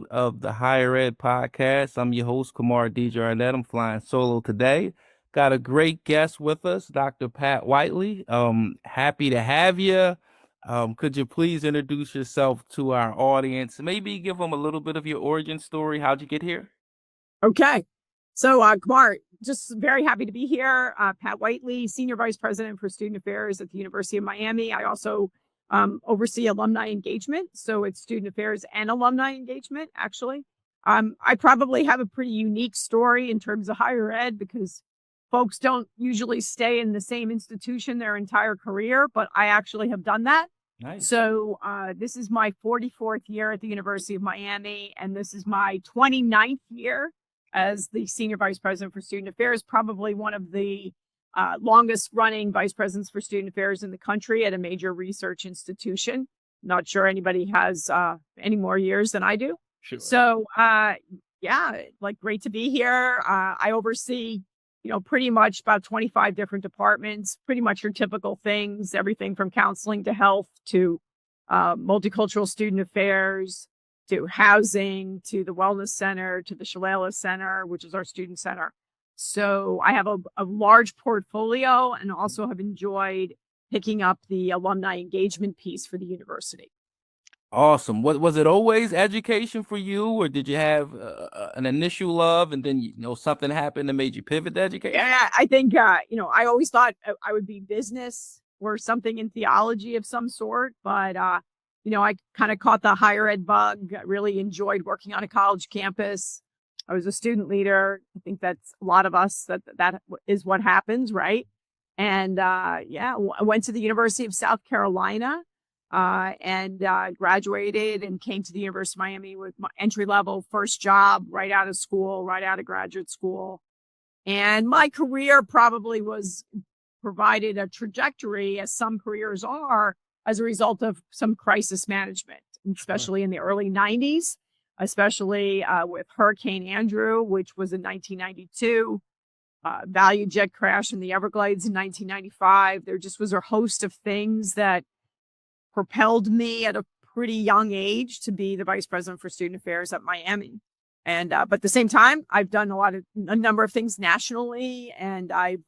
of the Higher Ed Podcast. I'm your host, Kamar DJ Arnett. I'm flying solo today. Got a great guest with us, Dr. Pat Whiteley. Happy to have you. Could you please introduce yourself to our audience? Maybe give them a little bit of your origin story. How'd you get here? Okay. So, Kumar, just very happy to be here. Pat Whiteley, Senior Vice President for Student Affairs at the University of Miami. I also oversee alumni engagement. So it's student affairs and alumni engagement, actually. I probably have a pretty unique story in terms of higher ed because folks don't usually stay in the same institution their entire career, but I actually have done that. Nice. So this is my 44th year at the University of Miami, and this is my 29th year as the Senior Vice President for Student Affairs, probably one of the longest running Vice Presidents for Student Affairs in the country at a major research institution. Not sure anybody has any more years than I do. Sure. So yeah, like great to be here. I oversee pretty much about 25 different departments, pretty much your typical things, everything from counseling to health to multicultural student affairs to housing to the wellness center to the Shalala Center, which is our student center. So I have a large portfolio and also have enjoyed picking up the alumni engagement piece for the university. Awesome. What was it always education for you, or did you have an initial love and then something happened that made you pivot to education? Yeah, I think I always thought I would be business or something in theology of some sort, but I kind of caught the higher ed bug. I really enjoyed working on a college campus. I was a student leader. I think that's a lot of us that is what happens, right? And I went to the University of South Carolina. And graduated and came to the University of Miami with my entry-level first job right out of school, right out of graduate school. And my career probably provided a trajectory, as some careers are, as a result of some crisis management, especially in the early 90s, especially with Hurricane Andrew, which was in 1992, value jet crash in the Everglades in 1995. There just was a host of things that propelled me at a pretty young age to be the Vice President for Student Affairs at Miami. And but at the same time, I've done a number of things nationally, and I've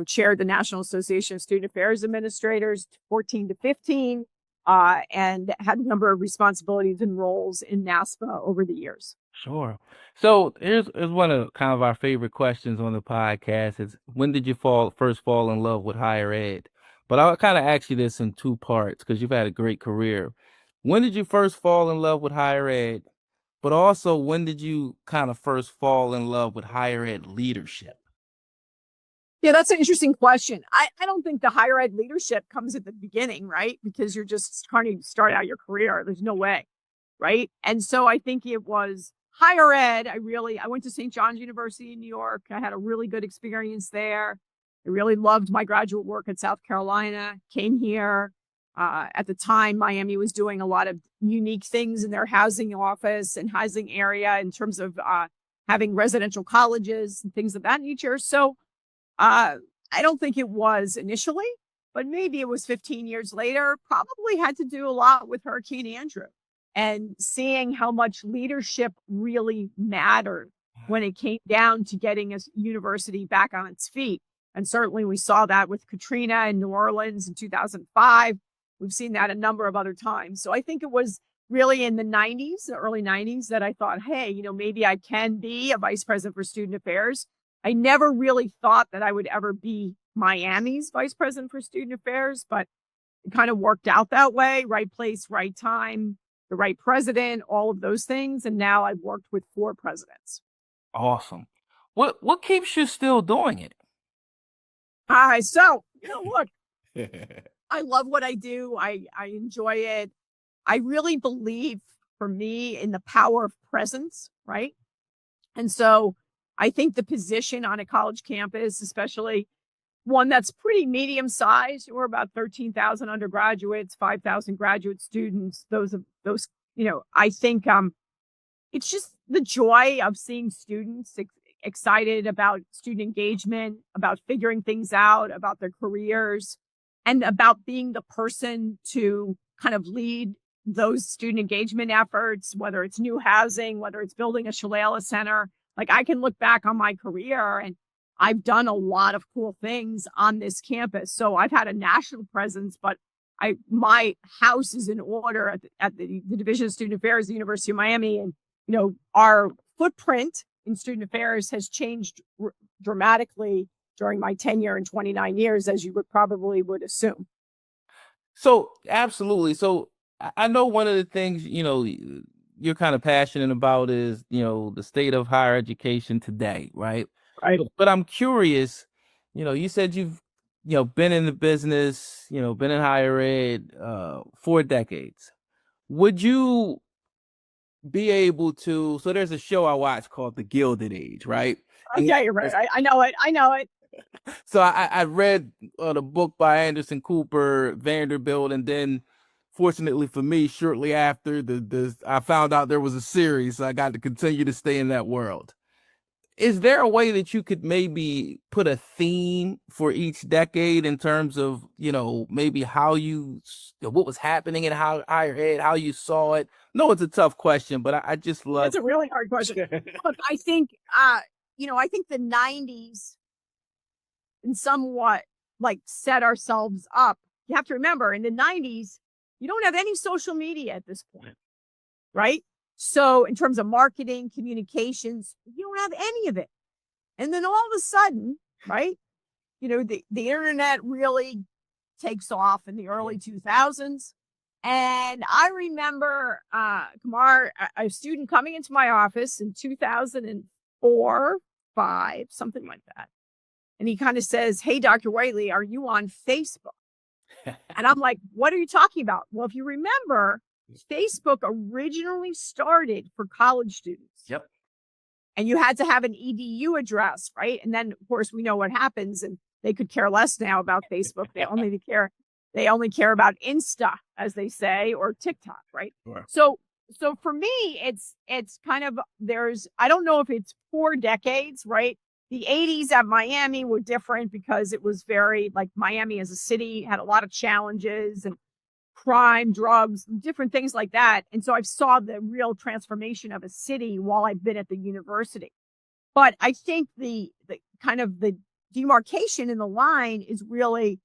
chaired the National Association of Student Affairs Administrators 14 to 15, and had a number of responsibilities and roles in NASPA over the years. Sure. So here's one of kind of our favorite questions on the podcast is when did you first fall in love with higher ed? But I'll kind of ask you this in two parts because you've had a great career. When did you first fall in love with higher ed? But also, when did you kind of first fall in love with higher ed leadership? Yeah, that's an interesting question. I don't think the higher ed leadership comes at the beginning, right? Because you're just trying to start out your career. There's no way, right? And so I think it was higher ed. I went to St. John's University in New York. I had a really good experience there. I really loved my graduate work at South Carolina, came here. At the time, Miami was doing a lot of unique things in their housing office and housing area in terms of having residential colleges and things of that nature. So I don't think it was initially, but maybe it was 15 years later, probably had to do a lot with Hurricane Andrew and seeing how much leadership really mattered when it came down to getting a university back on its feet. And certainly we saw that with Katrina in New Orleans in 2005. We've seen that a number of other times. So I think it was really in the 90s, the early 90s, that I thought, hey, maybe I can be a vice president for student affairs. I never really thought that I would ever be Miami's vice president for student affairs, but it kind of worked out that way. Right place, right time, the right president, all of those things. And now I've worked with 4 presidents. Awesome. What keeps you still doing it? So, look, I love what I do. I enjoy it. I really believe, for me, in the power of presence, right? And so I think the position on a college campus, especially one that's pretty medium sized, we're about 13,000 undergraduates, 5,000 graduate students. I think it's just the joy of seeing students excited about student engagement, about figuring things out, about their careers, and about being the person to kind of lead those student engagement efforts, whether it's new housing, whether it's building a Shalala Center. Like I can look back on my career and I've done a lot of cool things on this campus. So I've had a national presence, but my house is in order at the Division of Student Affairs, the University of Miami, and our footprint in student affairs has changed dramatically during my tenure in 29 years, as you would assume. So absolutely. So I know one of the things, you're kind of passionate about is, the state of higher education today, right? Right. But I'm curious, you said you've, been in the business, been in higher ed 4 decades. Would you be able to, so there's a show I watch called The Gilded Age, right? And Okay, you're right. I know it. I know it. so I read the book by Anderson Cooper, Vanderbilt, and then fortunately for me, shortly after I found out there was a series, so I got to continue to stay in that world. Is there a way that you could maybe put a theme for each decade in terms of, maybe what was happening in higher ed, how you saw it? No, it's a tough question, but I just love. It's a really hard question. Look, I think, I think the 90s and somewhat like set ourselves up. You have to remember in the 90s, you don't have any social media at this point, right? So in terms of marketing, communications, you don't have any of it. And then all of a sudden, right, the internet really takes off in the early 2000s. And I remember Kumar, a student coming into my office in 2004, 5, something like that. And he kind of says, "Hey, Dr. Whiteley, are you on Facebook?" And I'm like, "What are you talking about?" Well, if you remember, Facebook originally started for college students. Yep. And you had to have an EDU address, right? And then, of course, we know what happens, and they could care less now about Facebook. They only care about Insta, as they say, or TikTok, right? Sure. So for me, it's kind of I don't know if it's 4 decades, right? The 80s at Miami were different because it was very like Miami as a city had a lot of challenges and crime, drugs, different things like that. And so I saw the real transformation of a city while I've been at the university. But I think the kind of the demarcation in the line is really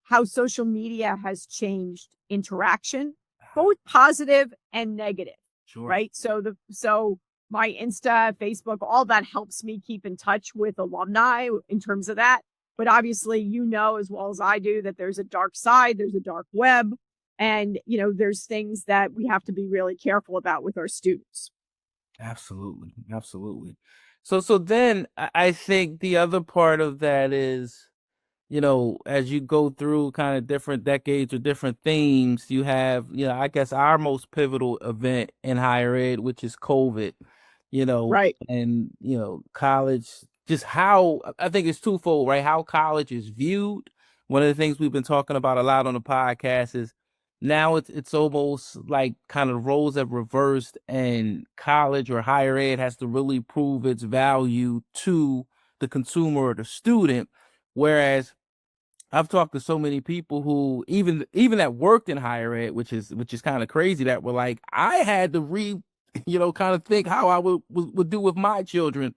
how social media has changed interaction, both positive and negative. Sure. Right. So my Insta, Facebook, all that helps me keep in touch with alumni in terms of that. But obviously, as well as I do that there's a dark side, there's a dark web. And, there's things that we have to be really careful about with our students. Absolutely. Absolutely. So then I think the other part of that is, as you go through kind of different decades or different themes, you have, I guess our most pivotal event in higher ed, which is COVID, Right. and, college, just how I think it's twofold, right? How college is viewed. One of the things we've been talking about a lot on the podcast is now it's almost like kind of roles have reversed, and college or higher ed has to really prove its value to the consumer or the student. Whereas I've talked to so many people who even that worked in higher ed, which is kind of crazy, that were like, I had to kind of think how I would do with my children,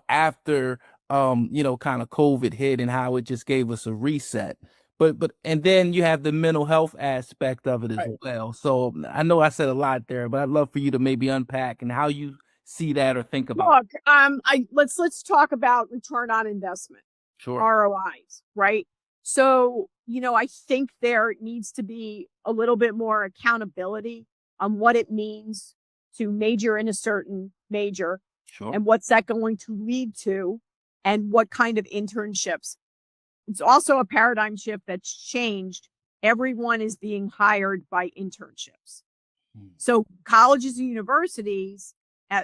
after kind of COVID hit, and how it just gave us a reset. But and then you have the mental health aspect of it as well. So I know I said a lot there, but I'd love for you to maybe unpack and how you see that or think about it. Look, let's talk about return on investment. Sure. ROIs, right? So, I think there needs to be a little bit more accountability on what it means to major in a certain major. Sure. And what's that going to lead to, and what kind of internships. It's also a paradigm shift that's changed. Everyone is being hired by internships. So colleges and universities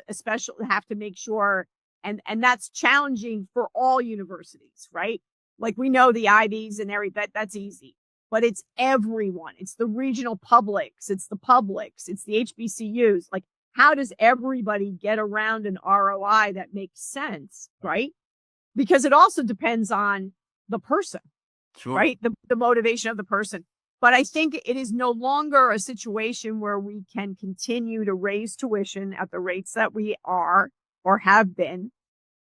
especially have to make sure, and that's challenging for all universities, right? Like we know the Ivies and that's easy, but it's everyone. It's the regional publics, it's the HBCUs. Like, how does everybody get around an ROI that makes sense, right? Because it also depends on the person, Sure. right? The motivation of the person. But I think it is no longer a situation where we can continue to raise tuition at the rates that we are or have been.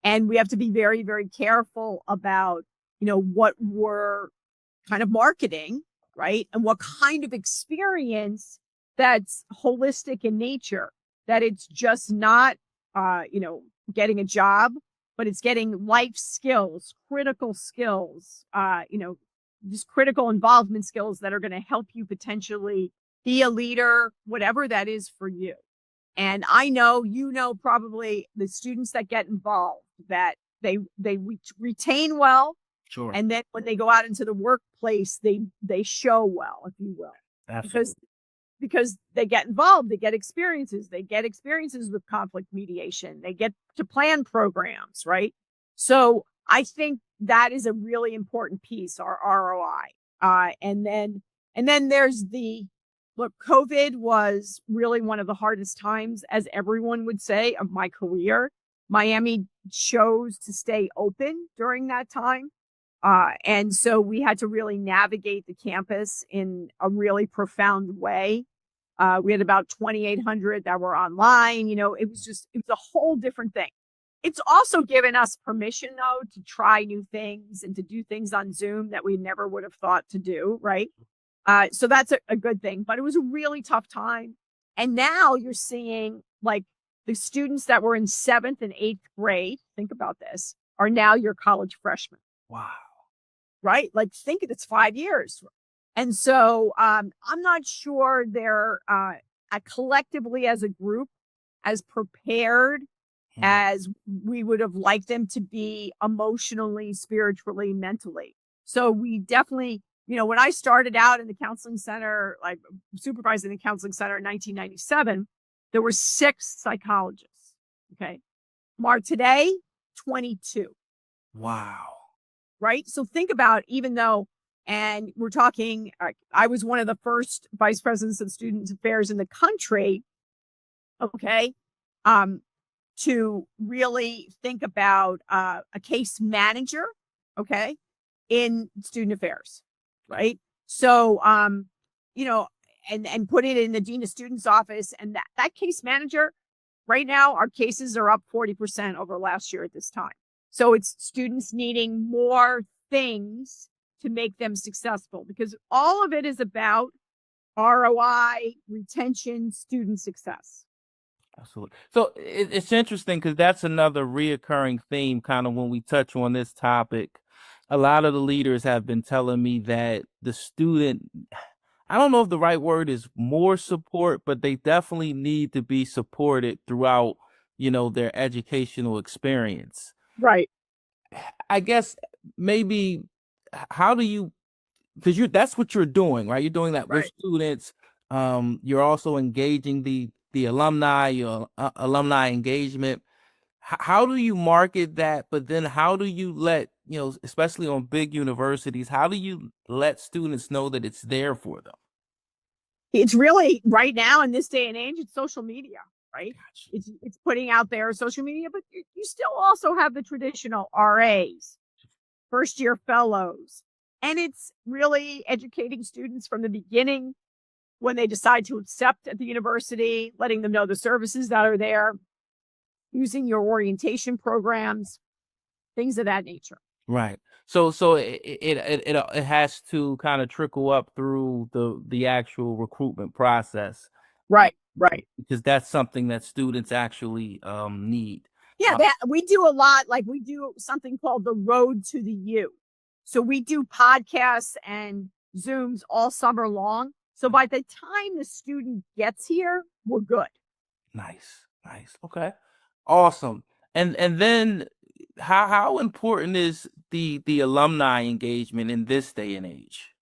And we have to be very, very careful about, what we're kind of marketing, right? And what kind of experience that's holistic in nature, that it's just not, getting a job, but it's getting life skills, critical skills, just critical involvement skills that are going to help you potentially be a leader, whatever that is for you. And I know, probably the students that get involved, that they retain well, Sure. and then when they go out into the workplace, they show well, if you will, because Absolutely. they get involved, they get experiences with conflict mediation, they get to plan programs, right? So I think that is a really important piece, our ROI. And then there's the look, COVID was really one of the hardest times, as everyone would say, of my career. Miami chose to stay open during that time. And so we had to really navigate the campus in a really profound way. We had about 2,800 that were online. It was a whole different thing. It's also given us permission, though, to try new things and to do things on Zoom that we never would have thought to do, right? So that's a good thing. But it was a really tough time. And now you're seeing, like, the students that were in 7th and 8th grade, think about this, are now your college freshmen. Wow. Right? Like, think it's 5 years. And so I'm not sure they're collectively, as a group, as prepared as we would have liked them to be emotionally, spiritually, mentally. So we definitely, when I started out in the counseling center, like supervising the counseling center in 1997, there were 6 psychologists. Okay. Today, 22. Wow. Right? So think about, even though, and we're talking, I was one of the first vice presidents of student affairs in the country, okay, to really think about a case manager, okay, in student affairs, right? So, and put it in the dean of students office, and that case manager, right now, our cases are up 40% over last year at this time. So it's students needing more things to make them successful, because all of it is about ROI, retention, student success. Absolutely. So it's interesting because that's another reoccurring theme, kind of when we touch on this topic. A lot of the leaders have been telling me that the student, I don't know if the right word is more support, but they definitely need to be supported throughout, their educational experience. Right. I guess maybe how do you, because that's what you're doing, right? You're doing that with Right. students. You're also engaging the alumni, your alumni engagement. How do you market that? But then how do you let, especially on big universities, how do you let students know that it's there for them? It's really, right now in this day and age, it's social media, right? Gotcha. It's putting out there social media, but you still also have the traditional RAs, first year fellows. And it's really educating students from the beginning when they decide to accept at the university, letting them know the services that are there, using your orientation programs, things of that nature. Right. So it has to kind of trickle up through the actual recruitment process, Right, right. because that's something that students actually need. Yeah, we do a lot. Like, we do something called the Road to the U. So we do podcasts and Zooms all summer long. So by the time the student gets here, we're good. Nice, nice. Okay, awesome. And then how important is the alumni engagement in this day and age?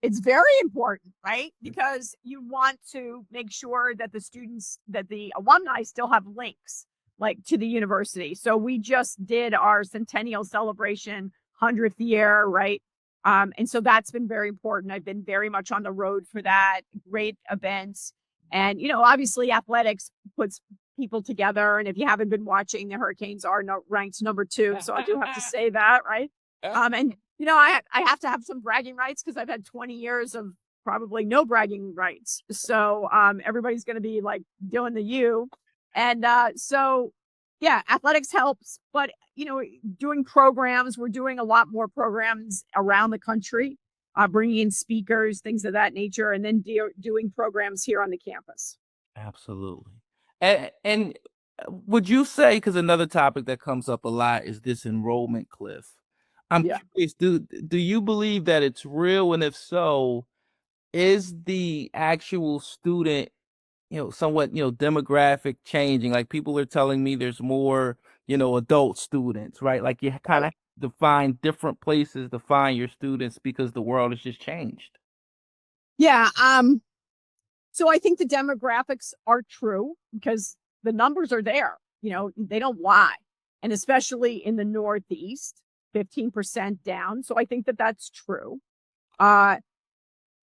It's very important, right? Because you want to make sure that the alumni still have links, like, to the university. So we just did our centennial celebration, 100th year, right? And so that's been very important. I've been very much on the road for that. Great events. And, obviously athletics puts people together. And if you haven't been watching, the Hurricanes are ranked number 2. So I do have to say that, right? And, I have to have some bragging rights because I've had 20 years of probably no bragging rights. So everybody's going to be like doing the you. And so, yeah, athletics helps. But, doing programs, we're doing a lot more programs around the country, bringing in speakers, things of that nature, and then doing programs here on the campus. Absolutely. And would you say, because another topic that comes up a lot is this enrollment cliff. I'm Yeah. curious, do you believe that it's real? And if so, is the actual student, somewhat, demographic changing? Like people are telling me there's more, adult students, right? Like you kind Right. of to find different places to find your students because the world has just changed. Yeah. So I think the demographics are true because the numbers are there. They don't lie. And especially in the Northeast, 15% down. So I think that that's true. Uh,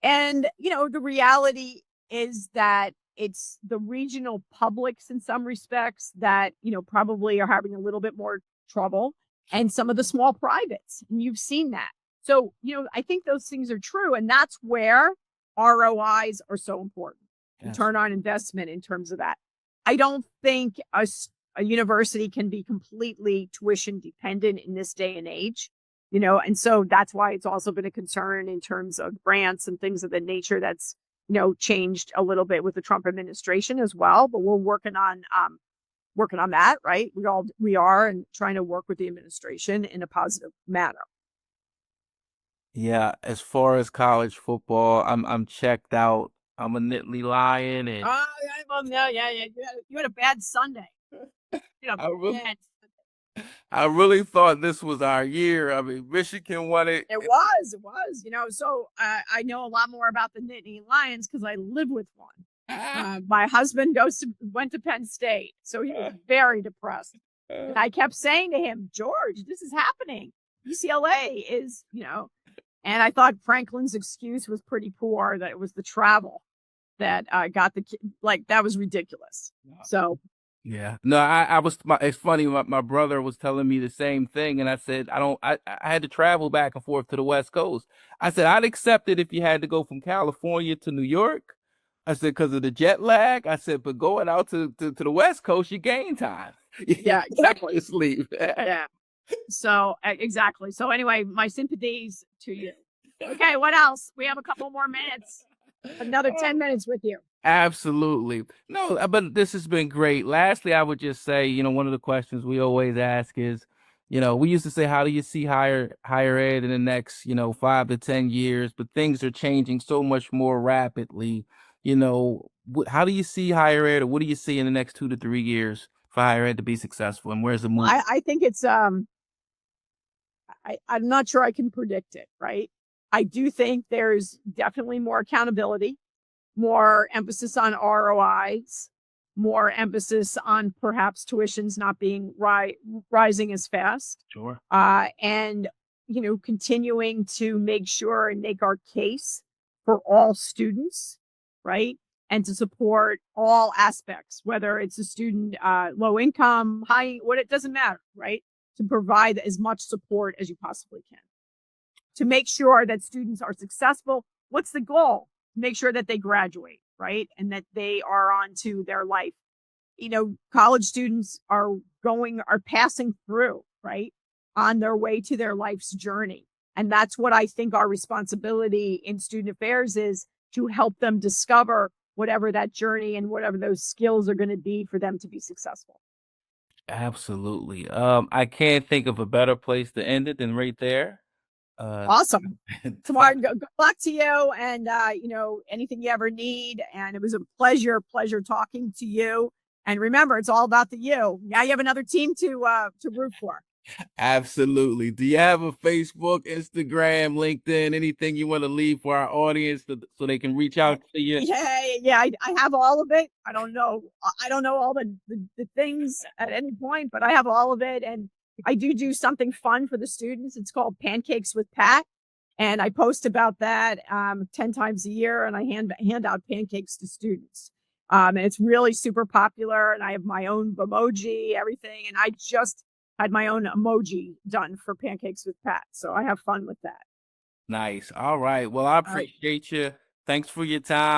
and, the reality is that it's the regional publics in some respects that, probably are having a little bit more trouble, and some of the small privates. And you've seen that. So, I think those things are true. And that's where ROIs are so important, Yes. return on investment in terms of that. I don't think a university can be completely tuition dependent in this day and age, and so that's why it's also been a concern in terms of grants and things of the nature that's, changed a little bit with the Trump administration as well. But we're working on that, right? We are, and trying to work with the administration in a positive manner. Yeah, as far as college football, I'm checked out. I'm a Nittany Lion, and Oh, yeah, well, no, yeah, yeah. You had a bad Sunday. You had I a really, bad. I really thought this was our year. I mean, Michigan won it. It was. So I know a lot more about the Nittany Lions because I live with one. My husband went to Penn State, so he was very depressed. And I kept saying to him, George, this is happening. UCLA is, and I thought Franklin's excuse was pretty poor, that it was the travel that got like, that was ridiculous. So, Yeah. No, I was it's funny, my brother was telling me the same thing, and I said I had to travel back and forth to the West Coast. I said I'd accept it if you had to go from California to New York. I said because of the jet lag. I said, but going out to the West Coast, you gain time. yeah, exactly. You sleep. Yeah. So, exactly. So, anyway, my sympathies to you. Okay, what else? We have a couple more minutes, another 10 minutes with you. Absolutely. No, but this has been great. Lastly, I would just say, one of the questions we always ask is, we used to say, how do you see higher ed in the next, 5 to 10 years? But things are changing so much more rapidly. How do you see higher ed, or what do you see in the next 2 to 3 years for higher ed to be successful, and where's the Well, move? I think it's I'm not sure I can predict it, right? I do think there's definitely more accountability, more emphasis on ROIs, more emphasis on perhaps tuitions not being rising as fast, Sure. and continuing to make sure and make our case for all students, right? And to support all aspects, whether it's a student low income, high, what, it doesn't matter, right? To provide as much support as you possibly can to make sure that students are successful. What's the goal? Make sure that they graduate, right? And that they are on to their life. College students are passing through, right? On their way to their life's journey. And that's what I think our responsibility in student affairs is, to help them discover whatever that journey and whatever those skills are going to be for them to be successful. Absolutely. I can't think of a better place to end it than right there. Uh, Awesome. Tamar, good luck to you, and anything you ever need. And it was a pleasure talking to you. And remember, it's all about the you. Now you have another team to root for. Absolutely. Do you have a Facebook, Instagram, LinkedIn, anything you want to leave for our audience so they can reach out to you? Yeah. I have all of it. I don't know all the things at any point, but I have all of it. And I do something fun for the students. It's called Pancakes with Pat. And I post about that 10 times a year, and I hand out pancakes to students. And it's really super popular. And I have my own emoji, everything. And had my own emoji done for Pancakes with Pat. So I have fun with that. Nice. All right. Well, I All right. appreciate you. Thanks for your time.